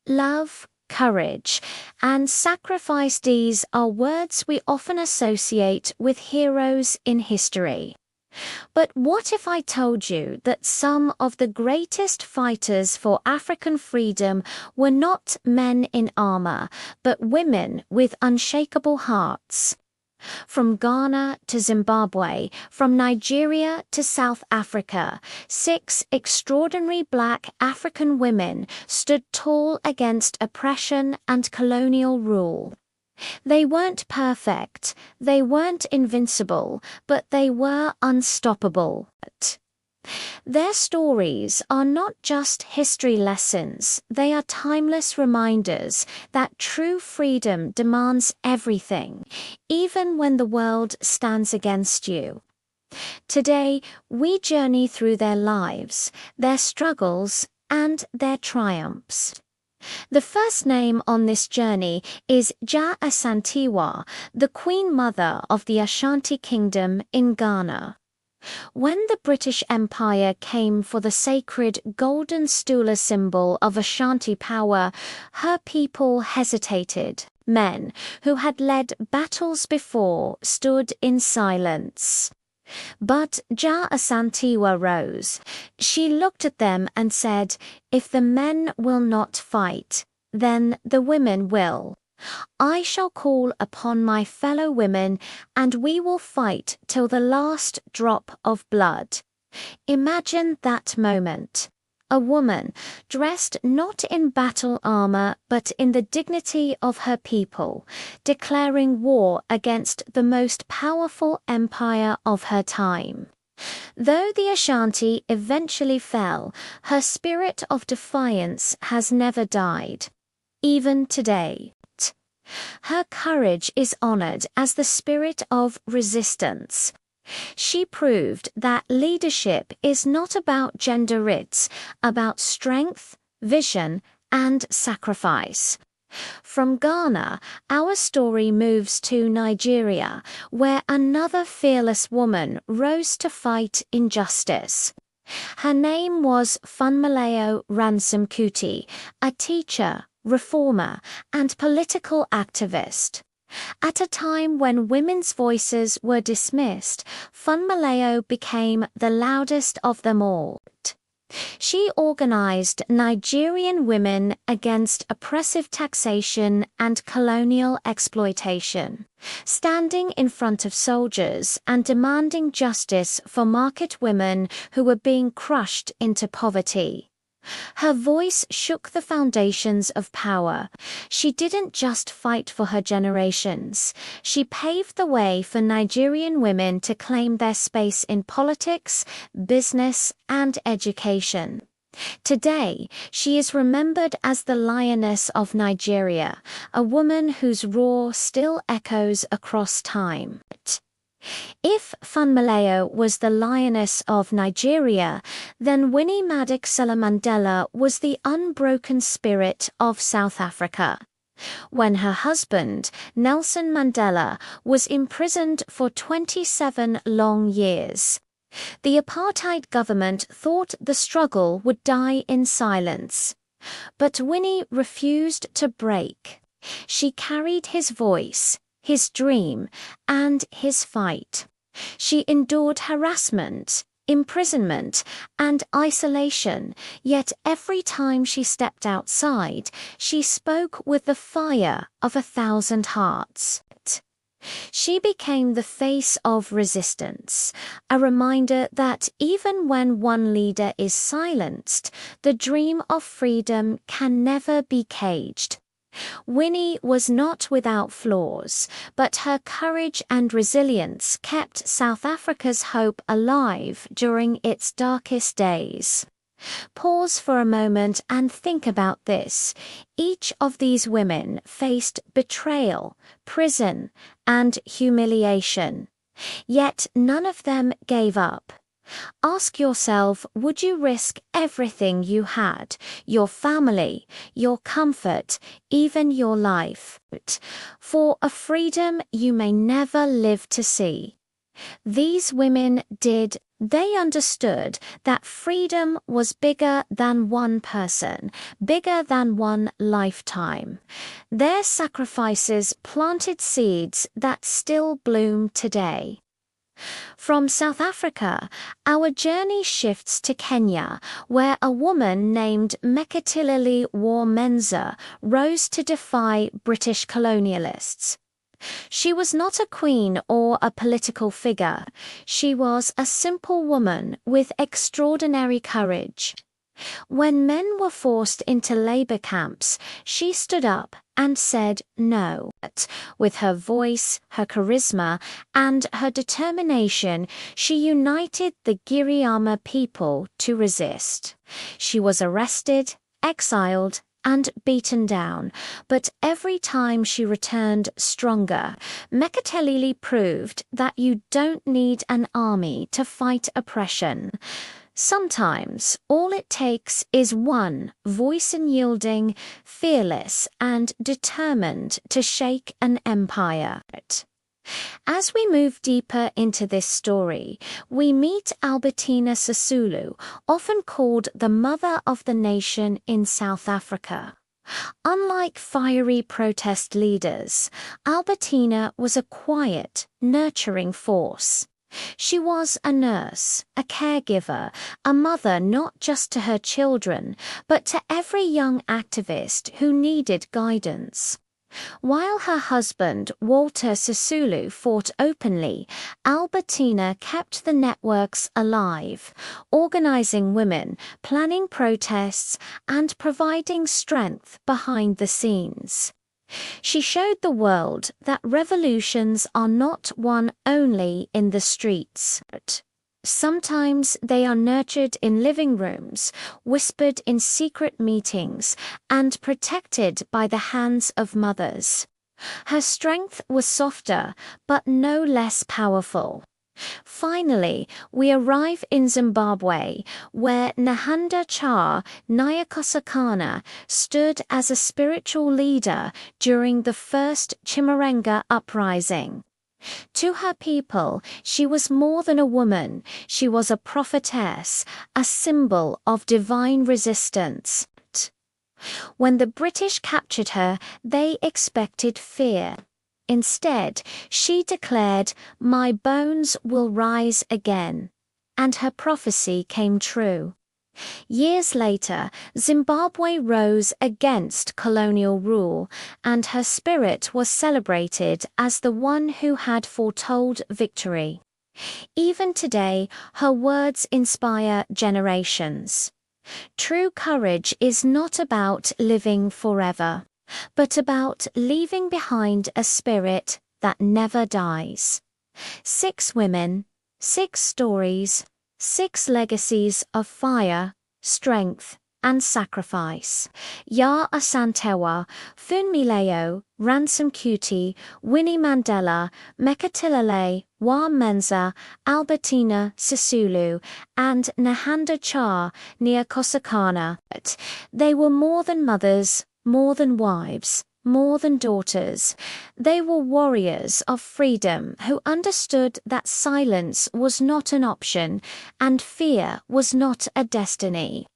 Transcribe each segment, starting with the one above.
Love, courage, and sacrifice. These are words we often associate with heroes in history. But what if I told you that some of the greatest fighters for African freedom were not men in armor, but women with unshakable hearts? From Ghana to Zimbabwe, from Nigeria to South Africa, 6 extraordinary Black African women stood tall against oppression and colonial rule. They weren't perfect, they weren't invincible, but they were unstoppable. Their stories are not just history lessons, they are timeless reminders that true freedom demands everything, even when the world stands against you. Today, we journey through their lives, their struggles, and their triumphs. The first name on this journey is Ja Asantewaa, the Queen Mother of the Ashanti Kingdom in Ghana. When the British Empire came for the sacred golden stula symbol of Ashanti power, her people hesitated. Men who had led battles before stood in silence. But Ja Asantewaa rose. She looked at them and said, "If the men will not fight, then the women will. I shall call upon my fellow women, and we will fight till the last drop of blood." Imagine that moment. A woman, dressed not in battle armor but in the dignity of her people, declaring war against the most powerful empire of her time. Though the Ashanti eventually fell, her spirit of defiance has never died. Even today, her courage is honored as the spirit of resistance. She proved that leadership is not about gender, it's about strength, vision, and sacrifice. From Ghana, our story moves to Nigeria, where another fearless woman rose to fight injustice. Her name was Funmilayo Ransome Kuti, a teacher, reformer, and political activist. At a time when women's voices were dismissed, Funmilayo became the loudest of them all. She organized Nigerian women against oppressive taxation and colonial exploitation, standing in front of soldiers and demanding justice for market women who were being crushed into poverty. Her voice shook the foundations of power. She didn't just fight for her generations. She paved the way for Nigerian women to claim their space in politics, business, and education. Today, she is remembered as the Lioness of Nigeria, a woman whose roar still echoes across time. If Funmilayo was the Lioness of Nigeria, then Winnie Madikizela Mandela was the unbroken spirit of South Africa. When her husband, Nelson Mandela, was imprisoned for 27 long years, the apartheid government thought the struggle would die in silence. But Winnie refused to break. She carried his voice, his dream, and his fight. She endured harassment, imprisonment, and isolation, yet every time she stepped outside, she spoke with the fire of 1,000 hearts. She became the face of resistance, a reminder that even when one leader is silenced, the dream of freedom can never be caged. Winnie was not without flaws, but her courage and resilience kept South Africa's hope alive during its darkest days. Pause for a moment and think about this. Each of these women faced betrayal, prison, and humiliation. Yet none of them gave up. Ask yourself, would you risk everything you had, your family, your comfort, even your life, for a freedom you may never live to see? These women did. They understood that freedom was bigger than one person, bigger than one lifetime. Their sacrifices planted seeds that still bloom today. From South Africa, our journey shifts to Kenya, where a woman named Mekatilili War-Menza rose to defy British colonialists. She was not a queen or a political figure. She was a simple woman with extraordinary courage. When men were forced into labor camps, she stood up and said no. With her voice, her charisma, and her determination, she united the Giriama people to resist. She was arrested, exiled, and beaten down, but every time she returned stronger. Mekatilili proved that you don't need an army to fight oppression. Sometimes all it takes is one voice unyielding, fearless, and determined to shake an empire. As we move deeper into this story, we meet Albertina Sisulu, often called the mother of the nation in South Africa. Unlike fiery protest leaders, Albertina was a quiet, nurturing force. She was a nurse, a caregiver, a mother not just to her children, but to every young activist who needed guidance. While her husband, Walter Sisulu, fought openly, Albertina kept the networks alive, organizing women, planning protests, and providing strength behind the scenes. She showed the world that revolutions are not won only in the streets. Sometimes they are nurtured in living rooms, whispered in secret meetings, and protected by the hands of mothers. Her strength was softer, but no less powerful. Finally, we arrive in Zimbabwe, where Nahanda Cha Nyakosakana stood as a spiritual leader during the first Chimurenga uprising. To her people, she was more than a woman. She was a prophetess, a symbol of divine resistance. When the British captured her, they expected fear. Instead, she declared, "My bones will rise again." And her prophecy came true. Years later, Zimbabwe rose against colonial rule, and her spirit was celebrated as the one who had foretold victory. Even today, her words inspire generations. True courage is not about living forever, but about leaving behind a spirit that never dies. 6 women, 6 stories, 6 legacies of fire, strength, and sacrifice. Ya Asantewa, Funmilayo, Ransom Kuti, Winnie Mandela, Mekatilili War-Menza, Albertina Sisulu, and Nahanda Cha Nyakosakana. They were more than mothers, more than wives, more than daughters. They were warriors of freedom who understood that silence was not an option and fear was not a destiny.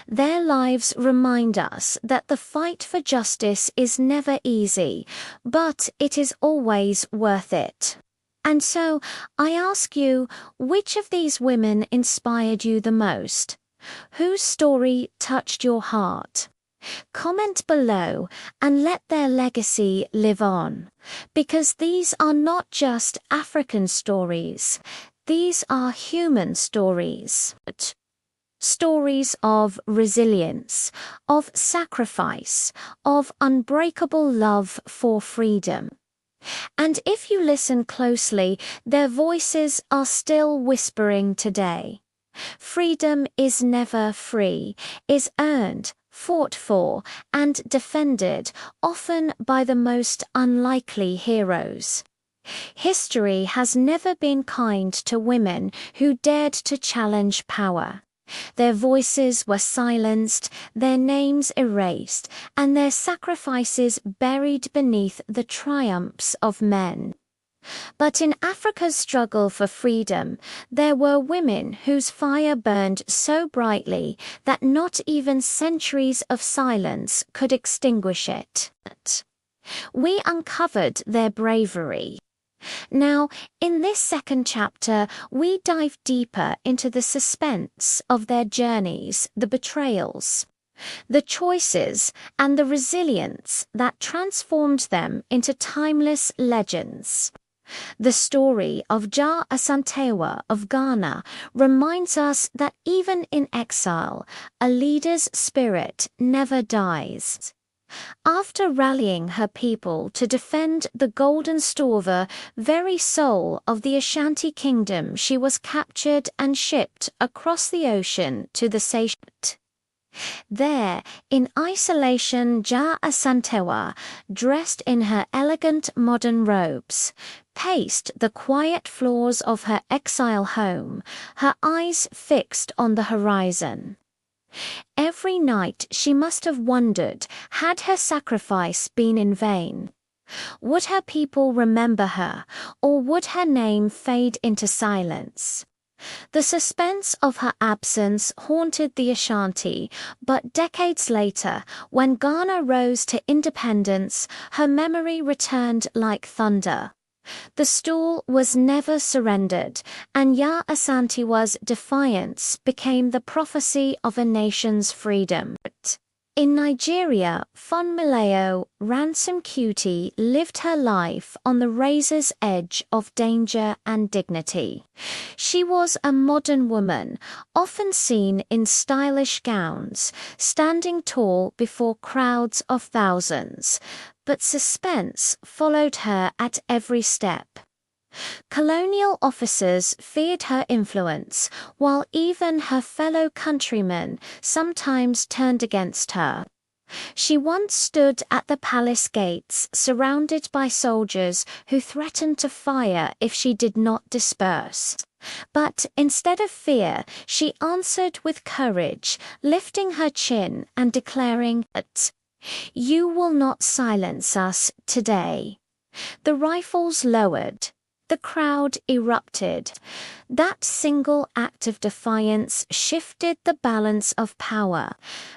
Their lives remind us that the fight for justice is never easy, but it is always worth it. And so, I ask you, which of these women inspired you the most? Whose story touched your heart? Comment below and let their legacy live on, because these are not just African stories, these are human stories. Stories of resilience, of sacrifice, of unbreakable love for freedom. And if you listen closely, their voices are still whispering today. Freedom is never free, is earned, fought for, and defended, often by the most unlikely heroes. History has never been kind to women who dared to challenge power. Their voices were silenced, their names erased, and their sacrifices buried beneath the triumphs of men. But in Africa's struggle for freedom, there were women whose fire burned so brightly that not even centuries of silence could extinguish it. We uncovered their bravery. Now, in this second chapter, we dive deeper into the suspense of their journeys, the betrayals, the choices, and the resilience that transformed them into timeless legends. The story of Ja Asantewa of Ghana reminds us that even in exile, a leader's spirit never dies. After rallying her people to defend the golden store, very soul of the Ashanti kingdom, she was captured and shipped across the ocean to the Seychelles. There, in isolation, Ja Asantewa, dressed in her elegant modern robes, paced the quiet floors of her exile home, her eyes fixed on the horizon. Every night she must have wondered, had her sacrifice been in vain? Would her people remember her, or would her name fade into silence? The suspense of her absence haunted the Ashanti, but decades later, when Ghana rose to independence, her memory returned like thunder. The stool was never surrendered, and Ya Asantewa's defiance became the prophecy of a nation's freedom. In Nigeria, Funmilayo Ransom Kuti lived her life on the razor's edge of danger and dignity. She was a modern woman, often seen in stylish gowns, standing tall before crowds of thousands, but suspense followed her at every step. Colonial officers feared her influence, while even her fellow countrymen sometimes turned against her. She once stood at the palace gates, surrounded by soldiers who threatened to fire if she did not disperse. But instead of fear, she answered with courage, lifting her chin and declaring, "You will not silence us today." The rifles lowered. The crowd erupted. That single act of defiance shifted the balance of power.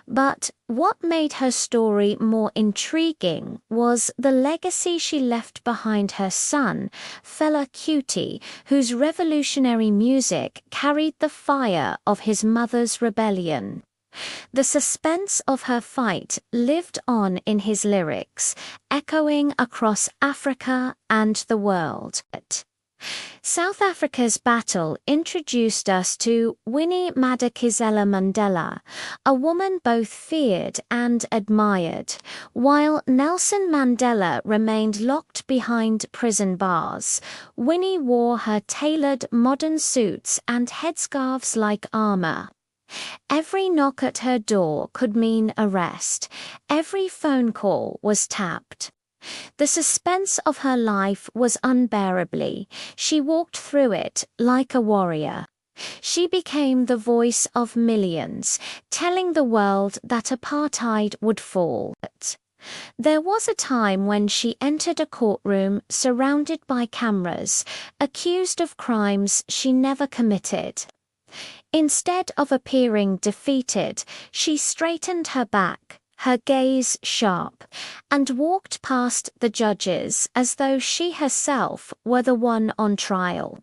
But what made her story more intriguing was the legacy she left behind her son, Fela Kuti, whose revolutionary music carried the fire of his mother's rebellion. The suspense of her fight lived on in his lyrics, echoing across Africa and the world. South Africa's battle introduced us to Winnie Madikizela Mandela, a woman both feared and admired. While Nelson Mandela remained locked behind prison bars, Winnie wore her tailored modern suits and headscarves like armor. Every knock at her door could mean arrest. Every phone call was tapped. The suspense of her life was unbearably. She walked through it like a warrior. She became the voice of millions, telling the world that apartheid would fall. There was a time when she entered a courtroom surrounded by cameras, accused of crimes she never committed. Instead of appearing defeated, she straightened her back, her gaze sharp, and walked past the judges as though she herself were the one on trial.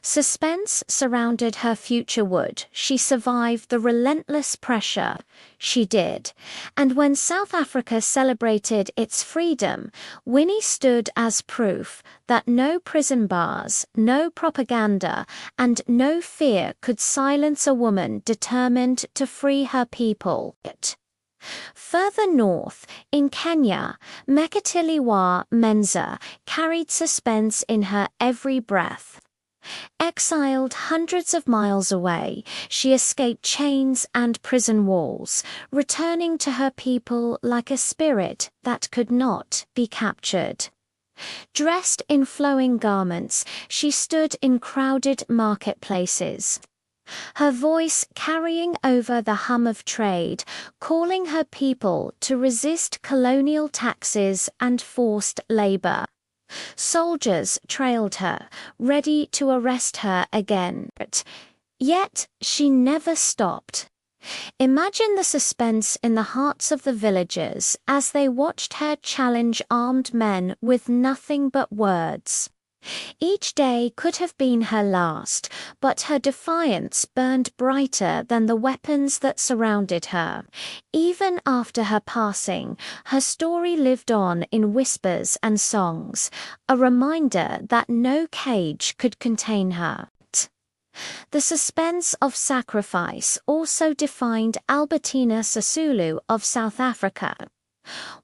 Suspense surrounded her future. Would she survive the relentless pressure? She did. And when South Africa celebrated its freedom, Winnie stood as proof that no prison bars, no propaganda, and no fear could silence a woman determined to free her people. Further north, in Kenya, Mekatiliwa Menza carried suspense in her every breath. Exiled hundreds of miles away, she escaped chains and prison walls, returning to her people like a spirit that could not be captured. Dressed in flowing garments, she stood in crowded marketplaces, her voice carrying over the hum of trade, calling her people to resist colonial taxes and forced labor. Soldiers trailed her, ready to arrest her again. Yet she never stopped. Imagine the suspense in the hearts of the villagers as they watched her challenge armed men with nothing but words. Each day could have been her last, but her defiance burned brighter than the weapons that surrounded her. Even after her passing, her story lived on in whispers and songs, a reminder that no cage could contain her. The suspense of sacrifice also defined Albertina Sisulu of South Africa.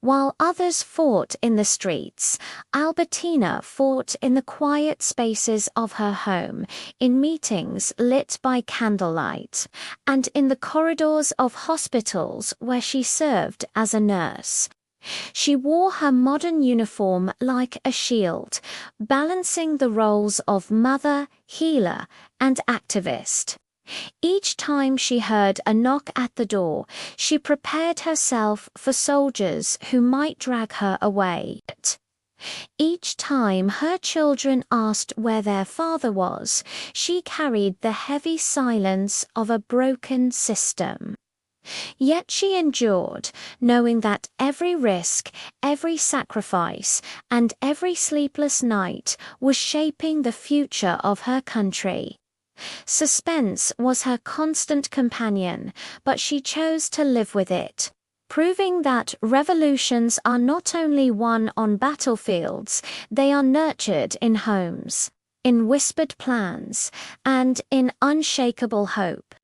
While others fought in the streets, Albertina fought in the quiet spaces of her home, in meetings lit by candlelight, and in the corridors of hospitals where she served as a nurse. She wore her modern uniform like a shield, balancing the roles of mother, healer, and activist. Each time she heard a knock at the door, she prepared herself for soldiers who might drag her away. Each time her children asked where their father was, she carried the heavy silence of a broken system. Yet she endured, knowing that every risk, every sacrifice, and every sleepless night was shaping the future of her country. Suspense was her constant companion, but she chose to live with it, proving that revolutions are not only won on battlefields, they are nurtured in homes, in whispered plans, and in unshakable hope.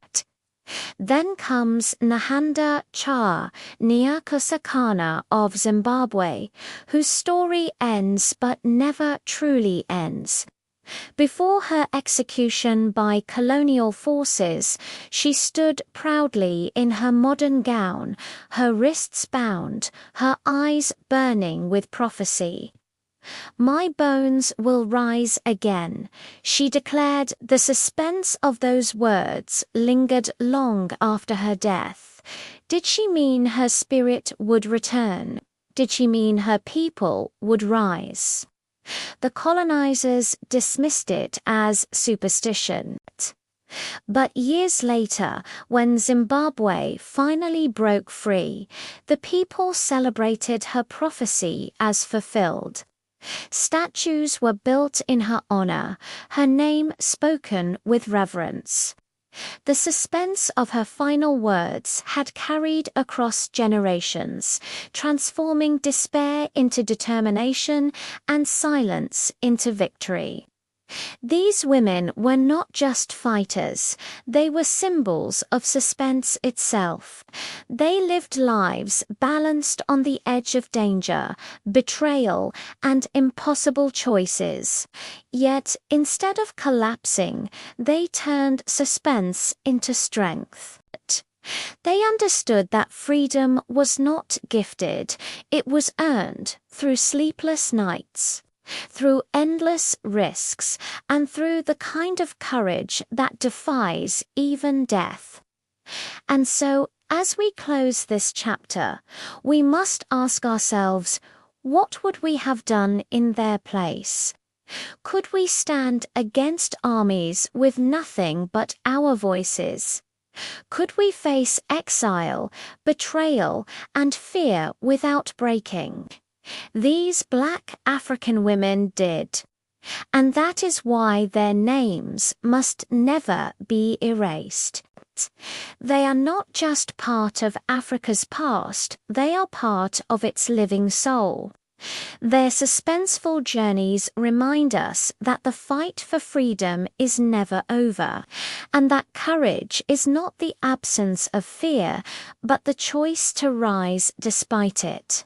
Then comes Nhanda Cha Nyakusakana of Zimbabwe, whose story ends but never truly ends. Before her execution by colonial forces, she stood proudly in her modern gown, her wrists bound, her eyes burning with prophecy. "My bones will rise again," she declared. The suspense of those words lingered long after her death. Did she mean her spirit would return? Did she mean her people would rise? The colonizers dismissed it as superstition. But years later, when Zimbabwe finally broke free, the people celebrated her prophecy as fulfilled. Statues were built in her honor, her name spoken with reverence. The suspense of her final words had carried across generations, transforming despair into determination and silence into victory. These women were not just fighters, they were symbols of suspense itself. They lived lives balanced on the edge of danger, betrayal, and impossible choices. Yet, instead of collapsing, they turned suspense into strength. They understood that freedom was not gifted, it was earned through sleepless nights, through endless risks, and through the kind of courage that defies even death. And so, as we close this chapter, we must ask ourselves, what would we have done in their place? Could we stand against armies with nothing but our voices? Could we face exile, betrayal, and fear without breaking? These Black African women did, and that is why their names must never be erased. They are not just part of Africa's past, they are part of its living soul. Their suspenseful journeys remind us that the fight for freedom is never over, and that courage is not the absence of fear, but the choice to rise despite it.